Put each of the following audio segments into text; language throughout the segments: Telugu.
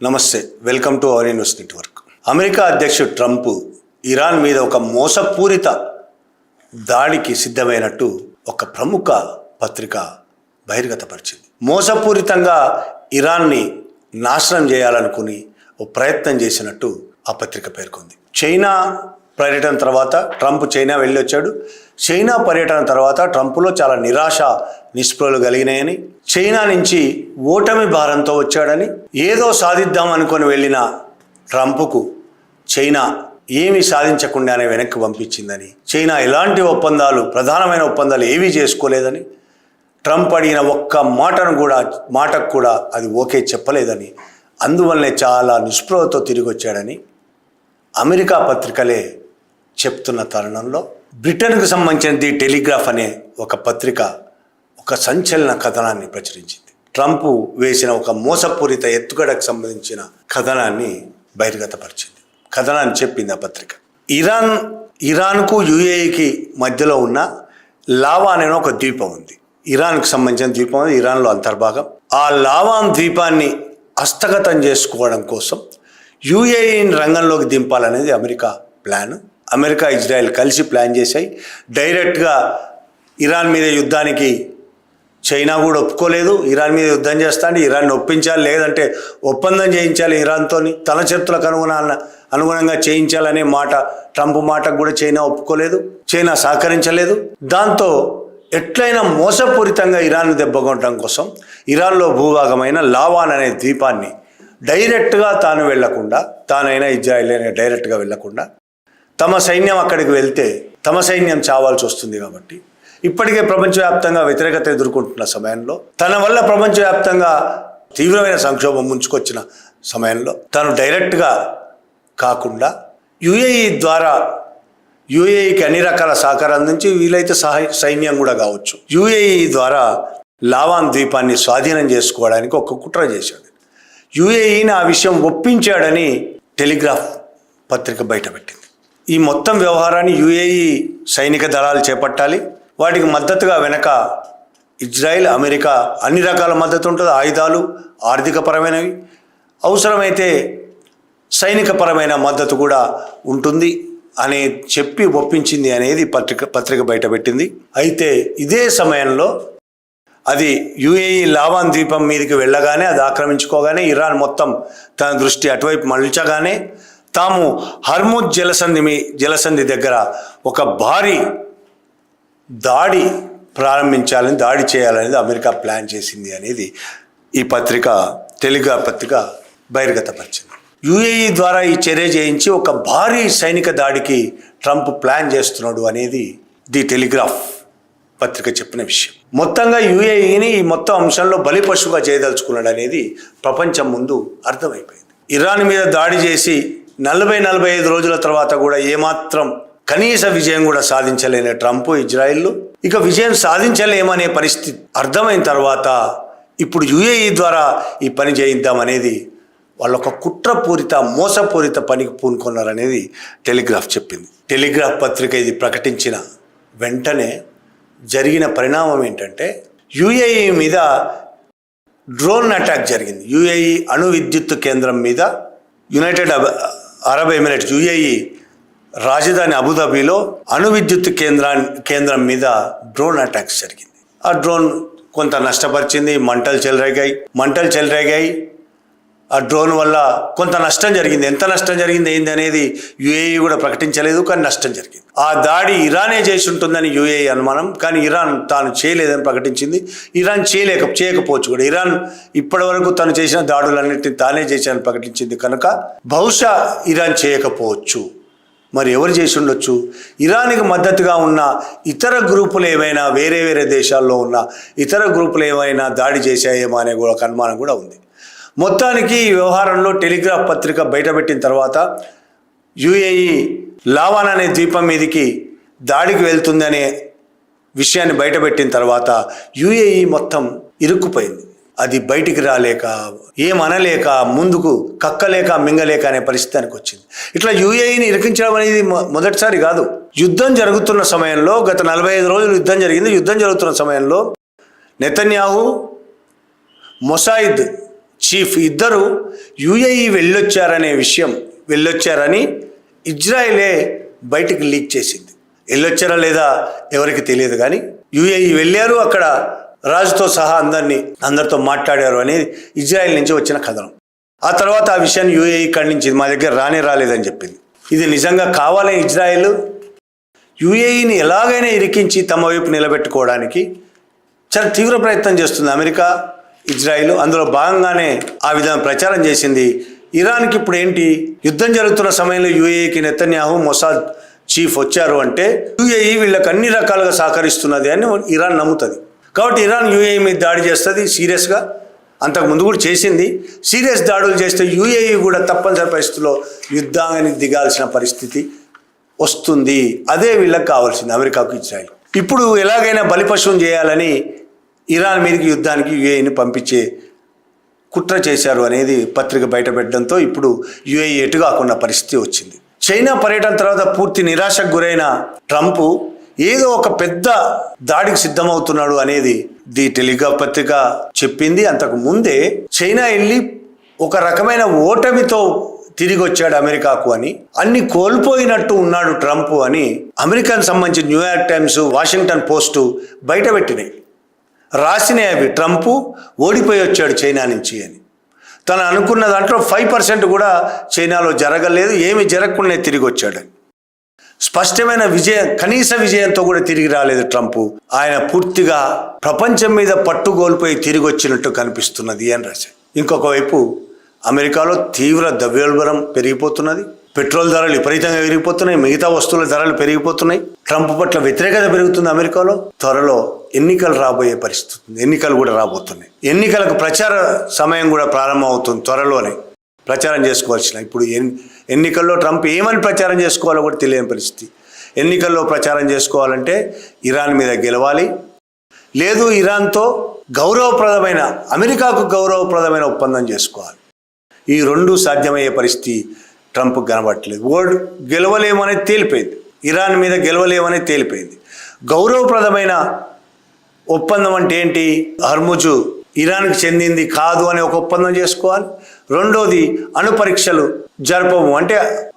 నమస్తే, welcome to our news network. America అధ్యక్షుడు ట్రంప్ ఇరాన్ మీద ఒక మోసపూరిత దాడికి సిద్ధమైనట్టు ఒక ప్రముఖ పత్రిక బహిర్గతపరిచింది. మోసపూరితంగా ఇరాన్ని నాశనం చేయాలనుకుని ఒక ప్రయత్నం చేసినట్టు ఆ పత్రిక పేర్కొంది. చైనా పర్యటన తర్వాత ట్రంప్ చైనా వెళ్ళి వచ్చాడు. చైనా పర్యటన తర్వాత ట్రంప్లో చాలా నిరాశ నిస్పృహలు కలిగినాయని, చైనా నుంచి ఓటమి భారంతో వచ్చాడని, ఏదో సాధిద్దాం అనుకొని వెళ్ళిన ట్రంప్కు చైనా ఏమీ సాధించకుండానే వెనక్కి పంపించిందని, చైనా ఎలాంటి ప్రధానమైన ఒప్పందాలు ఏవీ చేసుకోలేదని, ట్రంప్ అడిగిన ఒక్క మాటకు కూడా అది ఓకే చెప్పలేదని, అందువల్లనే చాలా నిస్పృహతో తిరిగి వచ్చాడని అమెరికా పత్రికలే చెప్తున్న తరుణంలో బ్రిటన్కు సంబంధించిన ది టెలిగ్రాఫ్ అనే ఒక పత్రిక ఒక సంచలన కథనాన్ని ప్రచురించింది. ట్రంప్ వేసిన ఒక మోసపూరిత ఎత్తుగడకు సంబంధించిన కథనాన్ని బహిర్గతపరిచింది. కథనాన్ని చెప్పింది ఆ పత్రిక. ఇరాన్కు యుఏఈకి మధ్యలో ఉన్న లావా అనే ఒక ద్వీపం ఉంది. ఇరాన్కు సంబంధించిన ద్వీపం అది, ఇరాన్లో అంతర్భాగం. ఆ లావాన్ ద్వీపాన్ని హస్తగతం చేసుకోవడం కోసం యుఏఈని రంగంలోకి దింపాలనేది అమెరికా ప్లాన్. అమెరికా ఇజ్రాయెల్ కలిసి ప్లాన్ చేశాయి. డైరెక్ట్గా ఇరాన్ మీద యుద్ధానికి చైనా కూడా ఒప్పుకోలేదు. ఇరాన్ మీద యుద్ధం చేస్తా అంటే ఇరాన్ని ఒప్పించాలి, లేదంటే ఒప్పందం చేయించాలి ఇరాన్తో, తన చర్యలకు అనుగుణంగా చేయించాలనే మాట, ట్రంప్ మాటకు కూడా చైనా ఒప్పుకోలేదు, చైనా సహకరించలేదు. దాంతో ఎట్లయినా మోసపూరితంగా ఇరాన్ను దెబ్బకొట్టడం కోసం ఇరాన్లో భూభాగమైన లావాన్ అనే ద్వీపాన్ని డైరెక్ట్గా తానైనా ఇజ్రాయెల్ అయినా డైరెక్ట్గా వెళ్లకుండా తమ సైన్యం అక్కడికి వెళ్తే తమ సైన్యం చావాల్సి వస్తుంది. కాబట్టి ఇప్పటికే ప్రపంచవ్యాప్తంగా వ్యతిరేకత ఎదుర్కొంటున్న సమయంలో, తన వల్ల ప్రపంచవ్యాప్తంగా తీవ్రమైన సంక్షోభం ముంచుకొచ్చిన సమయంలో తాను డైరెక్ట్గా కాకుండా యుఏఈకి అన్ని రకాల సహకారం అందించి, వీలైతే సైన్యం కూడా కావచ్చు, యుఏఈ ద్వారా లావాన్ ద్వీపాన్ని స్వాధీనం చేసుకోవడానికి ఒక కుట్ర చేశాడు. యుఏఈని ఆ విషయం ఒప్పించాడని టెలిగ్రాఫ్ పత్రిక బయటపెట్టింది. ఈ మొత్తం వ్యవహారాన్ని యుఏఈ సైనిక దళాలు చేపట్టాలి. వాటికి మద్దతుగా వెనక ఇజ్రాయెల్, అమెరికా అన్ని రకాల మద్దతు ఉంటుంది. ఆయుధాలు, ఆర్థికపరమైనవి, అవసరమైతే సైనికపరమైన మద్దతు కూడా ఉంటుంది అని చెప్పి ఒప్పించింది అనేది పత్రిక బయటపెట్టింది. అయితే ఇదే సమయంలో అది యుఏఈ లావాన్ ద్వీపం మీదకి వెళ్ళగానే, అది ఆక్రమించుకోగానే, ఇరాన్ మొత్తం తన దృష్టి అటువైపు మళ్ళించగానే తాము హర్ముజ్ జలసంధి దగ్గర ఒక భారీ దాడి చేయాలనేది అమెరికా ప్లాన్ చేసింది అనేది ఈ టెలిగ్రాఫ్ పత్రిక బహిర్గతపరిచింది. యుఏఈ ద్వారా ఈ చర్య చేయించి ఒక భారీ సైనిక దాడికి ట్రంప్ ప్లాన్ చేస్తున్నాడు అనేది ది టెలిగ్రాఫ్ పత్రిక చెప్పిన విషయం. మొత్తంగా యుఏఈని ఈ మొత్తం అంశంలో బలిపశువుగా చేయదలుచుకున్నాడు అనేది ప్రపంచం ముందు అర్థమైపోయింది. ఇరాన్ మీద దాడి చేసి 40-45 రోజుల తర్వాత కూడా ఏమాత్రం కనీస విజయం కూడా సాధించలేని ట్రంప్, ఇజ్రాయిల్ ఇక విజయం సాధించలేమనే పరిస్థితి అర్థమైన తర్వాత ఇప్పుడు యుఏఈ ద్వారా ఈ పని చేయిద్దామనేది వాళ్ళు ఒక కుట్రపూరిత, మోసపూరిత పనికి పూనుకున్నారనేది టెలిగ్రాఫ్ చెప్పింది. టెలిగ్రాఫ్ పత్రిక ఇది ప్రకటించిన వెంటనే జరిగిన పరిణామం ఏంటంటే, యుఏఈ మీద డ్రోన్ అటాక్ జరిగింది. యుఏఈ అణు విద్యుత్ కేంద్రం మీద యునైటెడ్ అరబ్ ఎమిరేట్స్ యుఏఈ రాజధాని అబుదాబిలో అణు విద్యుత్ కేంద్రం మీద డ్రోన్ అటాక్స్ జరిగింది. ఆ డ్రోన్ కొంత నష్టపరిచింది, మంటలు చెలరేగాయి. ఆ డ్రోన్ వల్ల కొంత నష్టం జరిగింది. ఎంత నష్టం జరిగింది ఏంది అనేది యుఏఈ కూడా ప్రకటించలేదు, కానీ నష్టం జరిగింది. ఆ దాడి ఇరానే చేసి ఉంటుందని యుఏఈ అనుమానం, కానీ ఇరాన్ తాను చేయలేదని ప్రకటించింది. ఇరాన్ చేయకపోవచ్చు కూడా. ఇరాన్ ఇప్పటి వరకు తను చేసిన దాడులన్నింటినీ తానే చేశానని ప్రకటించింది కనుక బహుశా ఇరాన్ చేయకపోవచ్చు. మరి ఎవరు చేసి ఉండొచ్చు? ఇరాన్కి మద్దతుగా ఉన్న ఇతర గ్రూపులు ఏమైనా, వేరే దేశాల్లో ఉన్న ఇతర గ్రూపులు ఏమైనా దాడి చేశాయేమో అనే ఒక అనుమానం కూడా ఉంది. మొత్తానికి ఈ వ్యవహారంలో టెలిగ్రాఫ్ పత్రిక బయటపెట్టిన తర్వాత యుఏఈ లావాన్ అనే ద్వీపం మీదకి దాడికి వెళ్తుందనే విషయాన్ని బయటపెట్టిన తర్వాత యుఏఈ మొత్తం ఇరుక్కుపోయింది. అది బయటికి రాలేక, ఏమనలేక, ముందుకు కక్కలేక మింగలేక అనే పరిస్థితికి వచ్చింది. ఇట్లా యుఏఈని ఇరికించడం అనేది మొదటిసారి కాదు. యుద్ధం జరుగుతున్న సమయంలో గత 45 రోజులు యుద్ధం జరిగింది. యుద్ధం జరుగుతున్న సమయంలో నెతన్యాహు, మొసాయిద్ చీఫ్ ఇద్దరు యుఏఈ వెళ్ళొచ్చారని ఇజ్రాయెలే బయటికి లీక్ చేసింది. వెళ్ళొచ్చారా లేదా ఎవరికి తెలియదు, కానీ యుఏఈ వెళ్ళారు, అక్కడ రాజుతో సహా అందరితో మాట్లాడారు అనేది ఇజ్రాయెల్ నుంచి వచ్చిన కథనం. ఆ తర్వాత ఆ విషయాన్ని యుఏఈ ఖండించింది, మా దగ్గర రాలేదని చెప్పింది. ఇది నిజంగా కావాలని ఇజ్రాయెల్ యుఏఈని ఎలాగైనా ఇరికించి తమ వైపు నిలబెట్టుకోవడానికి చాలా తీవ్ర ప్రయత్నం చేస్తుంది అమెరికా, ఇజ్రాయిల్. అందులో భాగంగానే ఆ విధంగా ప్రచారం చేసింది. ఇరాన్కి ఇప్పుడు ఏంటి, యుద్ధం జరుగుతున్న సమయంలో యుఏఈకి నెతన్యాహు మొసాద్ చీఫ్ వచ్చారు అంటే యుఏఈ వీళ్ళకి అన్ని రకాలుగా సహకరిస్తున్నది అని ఇరాన్ నమ్ముతుంది. కాబట్టి ఇరాన్ యుఏఈ మీద దాడి చేస్తుంది సీరియస్గా. అంతకుముందు కూడా చేసింది. సీరియస్ దాడులు చేస్తే యుఏఈ కూడా తప్పనిసరి పరిస్థితుల్లో యుద్ధానికి దిగాల్సిన పరిస్థితి వస్తుంది. అదే వీళ్ళకి కావాల్సింది, అమెరికాకు ఇజ్రాయెల్. ఇప్పుడు ఎలాగైనా బలిపశువుని చేయాలని ఇరాన్ మీదకి యుద్ధానికి యుఏఈని పంపించే కుట్ర చేశారు అనేది పత్రిక బయటపెట్టడంతో ఇప్పుడు యుఏఈ ఎటు కాకుండా పరిస్థితి వచ్చింది. చైనా పర్యటన తర్వాత పూర్తి నిరాశకు గురైన ట్రంప్ ఏదో ఒక పెద్ద దాడికి సిద్ధమవుతున్నాడు అనేది ది టెలిగ్రాఫ్ పత్రిక చెప్పింది. అంతకు ముందే చైనా వెళ్ళి ఒక రకమైన ఓటమితో తిరిగి వచ్చాడు అమెరికాకు అని, అన్ని కోల్పోయినట్టు ఉన్నాడు ట్రంప్ అని అమెరికాకు సంబంధించిన న్యూయార్క్ టైమ్స్, వాషింగ్టన్ పోస్టు బయటపెట్టినాయి, రాసినాయి. అవి ట్రంప్ ఓడిపోయి వచ్చాడు చైనా నుంచి అని. తను అనుకున్న దాంట్లో 5% కూడా చైనాలో జరగలేదు, ఏమి జరగకుండా తిరిగి వచ్చాడని. స్పష్టమైన విజయం, కనీస విజయంతో కూడా తిరిగి రాలేదు ట్రంప్. ఆయన పూర్తిగా ప్రపంచం మీద పట్టు కోల్పోయి తిరిగి వచ్చినట్టు కనిపిస్తున్నది అని రాశారు. ఇంకొక వైపు అమెరికాలో తీవ్ర ద్రవ్యోల్బణం పెరిగిపోతున్నది, పెట్రోల్ ధరలు విపరీతంగా పెరిగిపోతున్నాయి, మిగతా వస్తువుల ధరలు పెరిగిపోతున్నాయి. ట్రంప్ పట్ల వ్యతిరేకత పెరుగుతుంది అమెరికాలో. త్వరలో ఎన్నికలు రాబోయే పరిస్థితి, ఎన్నికలు కూడా రాబోతున్నాయి. ఎన్నికలకు ప్రచార సమయం కూడా ప్రారంభం అవుతుంది, త్వరలోనే ప్రచారం చేసుకోవాల్సిన. ఇప్పుడు ఎన్నికల్లో ట్రంప్ ఏమని ప్రచారం చేసుకోవాలో కూడా తెలియని పరిస్థితి. ఎన్నికల్లో ప్రచారం చేసుకోవాలంటే ఇరాన్ మీద గెలవాలి, లేదు ఇరాన్తో గౌరవప్రదమైన, అమెరికాకు గౌరవప్రదమైన ఒప్పందం చేసుకోవాలి. ఈ రెండు సాధ్యమయ్యే పరిస్థితి ట్రంప్ కనబట్టలేదు. గెలవలేమనేది తేలిపోయింది, ఇరాన్ మీద గెలవలేమనేది తేలిపోయింది. గౌరవప్రదమైన ఒప్పందం అంటే ఏంటి, హర్ముజు ఇరాన్కి చెందింది కాదు అనే ఒక ఒప్పందం చేసుకోవాలి. రెండోది అణు పరీక్షలు జరపము, అంటే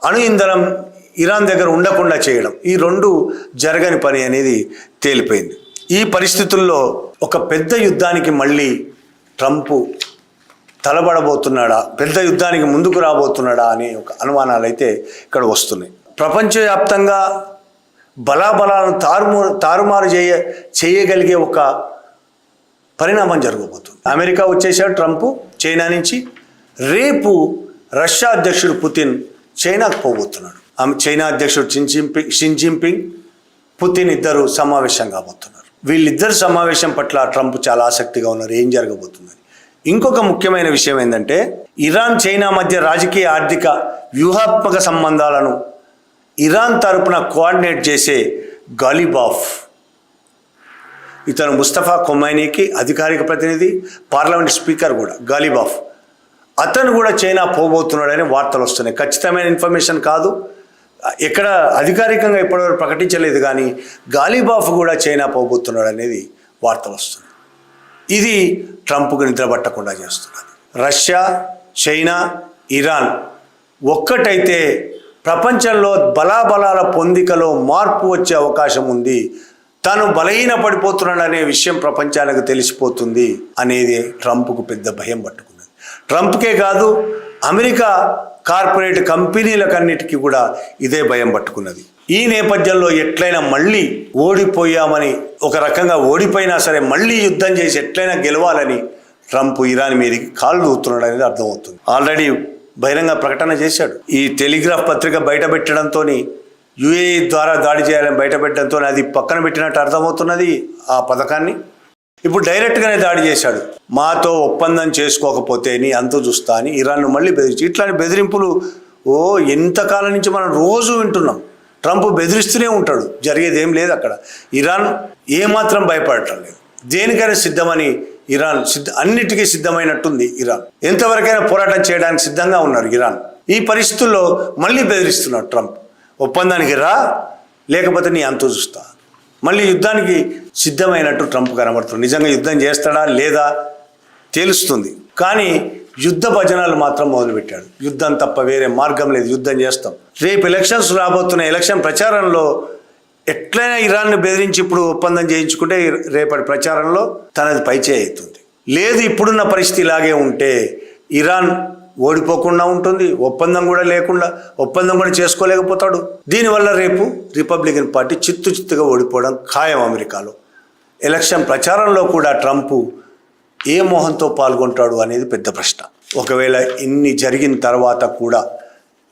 అణు ఇంధనం ఇరాన్ దగ్గర ఉండకుండా చేయడం. ఈ రెండు జరగని పని అనేది తేలిపోయింది. ఈ పరిస్థితుల్లో ఒక పెద్ద యుద్ధానికి మళ్ళీ ట్రంప్ తలబడబోతున్నాడా, పెద్ద యుద్ధానికి ముందుకు రాబోతున్నాడా అనే ఒక అనుమానాలు అయితే ఇక్కడ వస్తున్నాయి. ప్రపంచవ్యాప్తంగా బలాబలాలను తారుమారు చేయగలిగే ఒక పరిణామం జరగబోతుంది. అమెరికా వచ్చేసాడు ట్రంప్ చైనా నుంచి. రేపు రష్యా అధ్యక్షుడు పుతిన్ చైనాకు పోబోతున్నాడు. చైనా అధ్యక్షుడు షీ జిన్పింగ్, పుతిన్ ఇద్దరు సమావేశం కాబోతున్నారు. వీళ్ళిద్దరు సమావేశం పట్ల ట్రంప్ చాలా ఆసక్తిగా ఉన్నారు, ఏం జరగబోతుందని. ఇంకొక ముఖ్యమైన విషయం ఏంటంటే ఇరాన్ చైనా మధ్య రాజకీయ ఆర్థిక వ్యూహాత్మక సంబంధాలను ఇరాన్ తరపున కోఆర్డినేట్ చేసే గాలిబాఫ్, ఇతను ముస్తఫా ఖొమైనీకి అధికారిక ప్రతినిధి, పార్లమెంట్ స్పీకర్ కూడా గాలిబాఫ్, అతను కూడా చైనా పోబోతున్నాడని వార్తలు వస్తున్నాయి. ఖచ్చితమైన ఇన్ఫర్మేషన్ కాదు, ఎక్కడ అధికారికంగా ఇప్పటివరకు ప్రకటించలేదు, కానీ గాలిబాఫ్ కూడా చైనా పోబోతున్నాడు అనేది వార్తలు వస్తున్నాయి. ఇది ట్రంప్కు నిద్రపట్టకుండా చేస్తున్నది. రష్యా, చైనా, ఇరాన్ ఒక్కటైతే ప్రపంచంలో బలాబలాల పొందికలో మార్పు వచ్చే అవకాశం ఉంది. తాను బలహీన పడిపోతున్నాడనే విషయం ప్రపంచానికి తెలిసిపోతుంది అనేది ట్రంప్కు పెద్ద భయం పట్టుకున్నది. ట్రంప్కే కాదు, అమెరికా కార్పొరేట్ కంపెనీలకన్నిటికీ కూడా ఇదే భయం పట్టుకున్నది. ఈ నేపథ్యంలో ఎట్లయినా మళ్ళీ ఓడిపోయామని, ఒక రకంగా ఓడిపోయినా సరే మళ్ళీ యుద్ధం చేసి ఎట్లయినా గెలవాలని ట్రంప్ ఇరాన్ మీదకి కాళ్ళు దూతున్నాడు అనేది అర్థమవుతుంది. ఆల్రెడీ బహిరంగ ప్రకటన చేశాడు. ఈ టెలిగ్రాఫ్ పత్రిక బయటపెట్టడంతో, యుఏఈ ద్వారా దాడి చేయాలని బయటపెట్టడంతో అది పక్కన పెట్టినట్టు అర్థమవుతున్నది ఆ పథకాన్ని. ఇప్పుడు డైరెక్ట్గానే దాడి చేశాడు. మాతో ఒప్పందం చేసుకోకపోతే నీ అంతు చూస్తా అని ఇరాన్ను మళ్ళీ బెదిరించి, ఇట్లాంటి బెదిరింపులు ఎంతకాలం నుంచి మనం రోజు వింటున్నాం. ట్రంప్ బెదిరిస్తూనే ఉంటాడు, జరిగేది ఏం లేదు అక్కడ. ఇరాన్ ఏమాత్రం భయపడటం లేదు, దేనికైనా సిద్ధమని ఇరాన్ అన్నిటికీ సిద్ధమైనట్టుంది ఇరాన్. ఎంతవరకైనా పోరాటం చేయడానికి సిద్ధంగా ఉన్నారు ఇరాన్. ఈ పరిస్థితుల్లో మళ్ళీ బెదిరిస్తున్నాడు ట్రంప్, ఒప్పందానికి రా లేకపోతే నీ అంతు చూస్తా. మళ్ళీ యుద్ధానికి సిద్ధమైనట్టు ట్రంప్ కనబడుతుంది. నిజంగా యుద్ధం చేస్తాడా లేదా తేలుస్తుంది, కానీ యుద్ధ భజనాలు మాత్రం మొదలుపెట్టాడు. యుద్ధం తప్ప వేరే మార్గం లేదు, యుద్ధం చేస్తాం. రేపు ఎలక్షన్స్ రాబోతున్న ఎలక్షన్ ప్రచారంలో ఎట్లయినా ఇరాన్ను బెదిరించి ఇప్పుడు ఒప్పందం చేయించుకుంటే రేపటి ప్రచారంలో తనది పైచేయి అవుతుంది. లేదు ఇప్పుడున్న పరిస్థితి ఇలాగే ఉంటే ఇరాన్ ఓడిపోకుండా ఉంటుంది, ఒప్పందం కూడా చేసుకోలేకపోతాడు. దీనివల్ల రేపు రిపబ్లికన్ పార్టీ చిత్తుగా ఓడిపోవడం ఖాయం. అమెరికాలో ఎలక్షన్ ప్రచారంలో కూడా ట్రంప్ ఏ మోహంతో పాల్గొంటాడు అనేది పెద్ద ప్రశ్న. ఒకవేళ ఇన్ని జరిగిన తర్వాత కూడా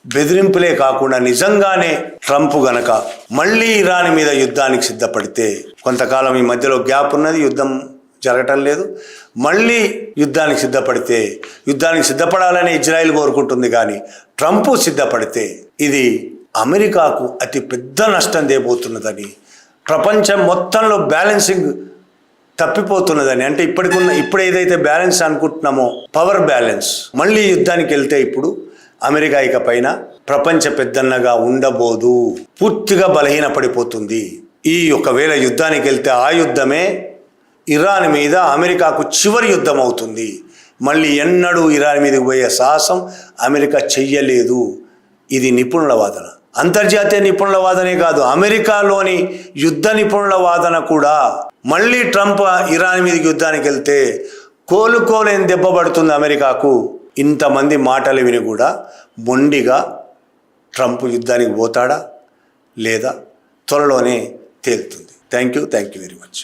బెదిరింపులే కాకుండా నిజంగానే ట్రంప్ గనక మళ్ళీ ఇరాన్ మీద యుద్ధానికి సిద్ధపడితే, కొంతకాలం ఈ మధ్యలో గ్యాప్ ఉన్నది, యుద్ధం జరగటం లేదు, మళ్ళీ యుద్ధానికి సిద్ధపడాలని ఇజ్రాయెల్ కోరుకుంటుంది. కానీ ట్రంప్ సిద్ధపడితే ఇది అమెరికాకు అతి పెద్ద నష్టం తేబోతున్నదని, ప్రపంచం మొత్తంలో బ్యాలెన్సింగ్ తప్పిపోతున్నదని, అంటే ఇప్పుడు ఏదైతే బ్యాలెన్స్ అనుకుంటున్నామో పవర్ బ్యాలెన్స్, మళ్ళీ యుద్ధానికి వెళ్తే ఇప్పుడు అమెరికా ఇక పైన ప్రపంచ పెద్దన్నగా ఉండబోదు, పూర్తిగా బలహీనపడిపోతుంది. ఒకవేళ యుద్ధానికి వెళ్తే ఆ యుద్ధమే ఇరాన్ మీద అమెరికాకు చివరి యుద్ధం అవుతుంది. మళ్ళీ ఎన్నడూ ఇరాన్ మీదకి పోయే సాహసం అమెరికా చెయ్యలేదు. ఇది నిపుణుల వాదన, అంతర్జాతీయ నిపుణుల వాదనే కాదు, అమెరికాలోని యుద్ధ నిపుణుల వాదన కూడా. మళ్ళీ ట్రంప్ ఇరాన్ మీదకి యుద్ధానికి వెళ్తే కోలుకోలేని దెబ్బ పడుతుంది అమెరికాకు. ఇంతమంది మాటలు విని కూడా మొండిగా ట్రంప్ యుద్ధానికి పోతాడా లేదా త్వరలోనే తేలుతుంది. Thank you very much.